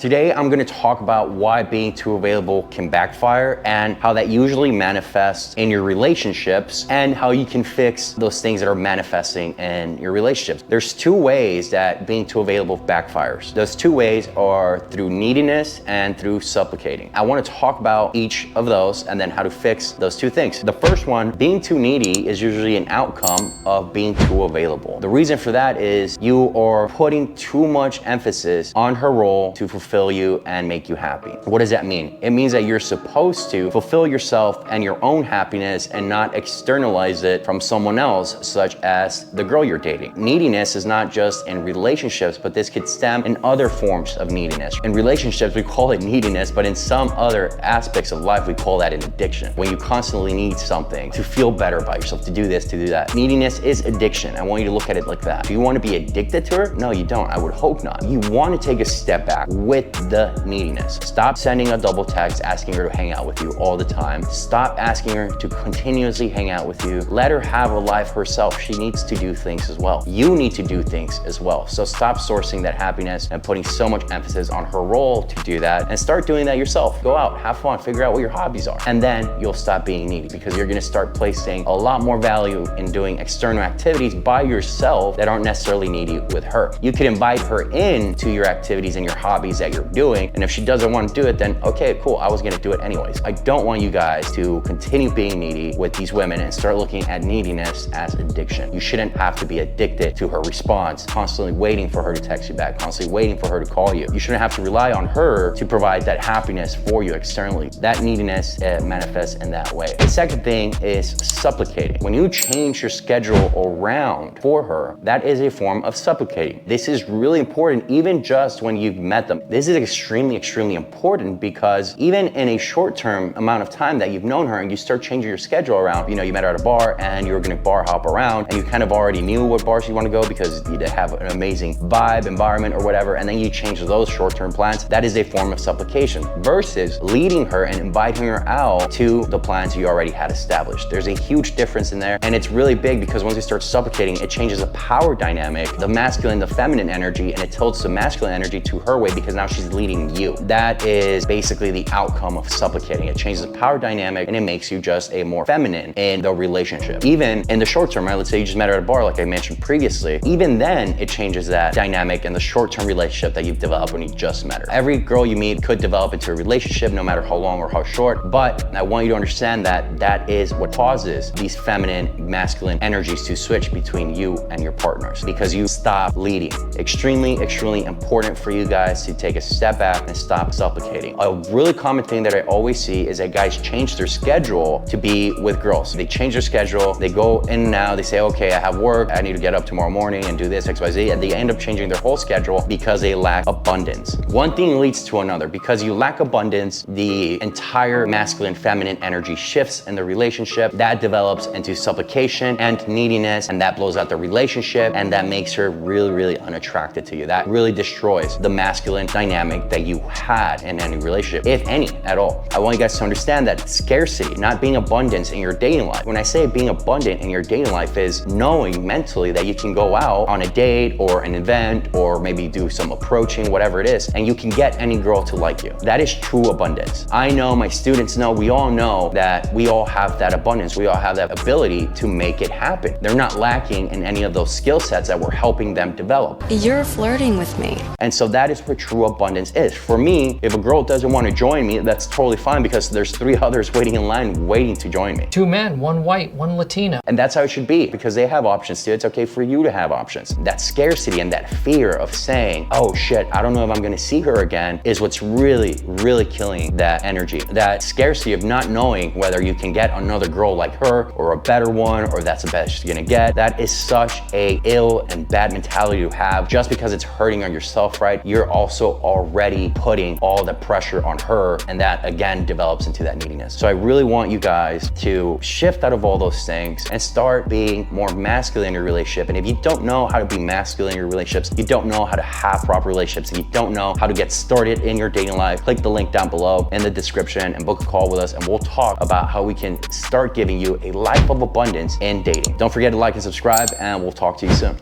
Today, I'm gonna talk about why being too available can backfire and how that usually manifests in your relationships and how you can fix those things that are manifesting in your relationships. There's two ways that being too available backfires. Those two ways are through neediness and through supplicating. I wanna talk about each of those and then how to fix those two things. The first one, being too needy, is usually an outcome of being too available. The reason for that is you are putting too much emphasis on her role to fulfill you and make you happy. What does that mean? It means that you're supposed to fulfill yourself and your own happiness and not externalize it from someone else, such as the girl you're dating. Neediness is not just in relationships, but this could stem in other forms of neediness. In relationships, we call it neediness, but in some other aspects of life, we call that an addiction. When you constantly need something to feel better about yourself, to do this, to do that. Neediness is addiction. I want you to look at it like that. Do you want to be addicted to her? No, you don't. I would hope not. You want to take a step back with the neediness. Stop sending a double text asking her to hang out with you all the time. Stop asking her to continuously hang out with you. Let her have a life herself. She needs to do things as well. You need to do things as well. So stop sourcing that happiness and putting so much emphasis on her role to do that, and start doing that yourself. Go out, have fun, figure out what your hobbies are. And then you'll stop being needy because you're gonna start placing a lot more value in doing external activities by yourself that aren't necessarily needy with her. You could invite her in to your activities and your hobbies that you're doing, and if she doesn't want to do it, then okay, cool, I was gonna do it anyways. I don't want you guys to continue being needy with these women and start looking at neediness as addiction. You shouldn't have to be addicted to her response, constantly waiting for her to text you back, constantly waiting for her to call you. You shouldn't have to rely on her to provide that happiness for you externally. That neediness manifests in that way. The second thing is supplicating. When you change your schedule around for her, that is a form of supplicating. This is really important, even just when you've met them. This is extremely important because even in a short-term amount of time that you've known her and you start changing your schedule around, you know, you met her at a bar and you were gonna bar hop around and you kind of already knew what bars you want to go because you have an amazing vibe, environment, or whatever, and then you change those short-term plans. That is a form of supplication versus leading her and inviting her out to the plans you already had established. There's a huge difference in there, and it's really big because once you start supplicating, it changes the power dynamic, the masculine, the feminine energy, and it tilts the masculine energy to her way because now she's leading you. That is basically the outcome of supplicating. It changes the power dynamic and it makes you just a more feminine in the relationship. Even in the short term, right? Let's say you just met her at a bar like I mentioned previously. Even then, it changes that dynamic in the short-term relationship that you've developed when you just met her. Every girl you meet could develop into a relationship no matter how long or how short, but I want you to understand that that is what causes these feminine, masculine energies to switch between you and your partners because you stop leading. Extremely important for you guys to take a step back and stop supplicating. A really common thing that I always see is that guys change their schedule to be with girls. They change their schedule, they go in and out, they say, okay, I have work, I need to get up tomorrow morning and do this, XYZ, and they end up changing their whole schedule because they lack abundance. One thing leads to another. Because you lack abundance, the entire masculine, feminine energy shifts in the relationship. That develops into supplication and neediness, and that blows out the relationship, and that makes her really unattracted to you. That really destroys the masculine dynamic that you had in any relationship, if any at all. I want you guys to understand that scarcity, not being abundance in your dating life. When I say being abundant in your dating life is knowing mentally that you can go out on a date or an event or maybe do some approaching, whatever it is, and you can get any girl to like you. That is true abundance. I know, my students know, we all know that we all have that abundance. We all have that ability to make it happen. They're not lacking in any of those skill sets that we're helping them develop. You're flirting with me. And so that is what true abundance is. For me, if a girl doesn't want to join me, that's totally fine because there's 3 others waiting in line waiting to join me. 2 men, 1 white, 1 Latina. And that's how it should be because they have options too. It's okay for you to have options. That scarcity and that fear of saying, oh shit, I don't know if I'm gonna see her again is what's really killing that energy. That scarcity of not knowing whether you can get another girl like her or a better one or that's the best you're gonna get. That is such a ill and bad mentality to have just because it's hurting on yourself, right? You're also already putting all the pressure on her, and that again develops into that neediness. So I really want you guys to shift out of all those things and start being more masculine in your relationship. And if you don't know how to be masculine in your relationships, you don't know how to have proper relationships, and you don't know how to get started in your dating life, click the link down below in the description and book a call with us, and we'll talk about how we can start giving you a life of abundance in dating. Don't forget to like and subscribe, and we'll talk to you soon.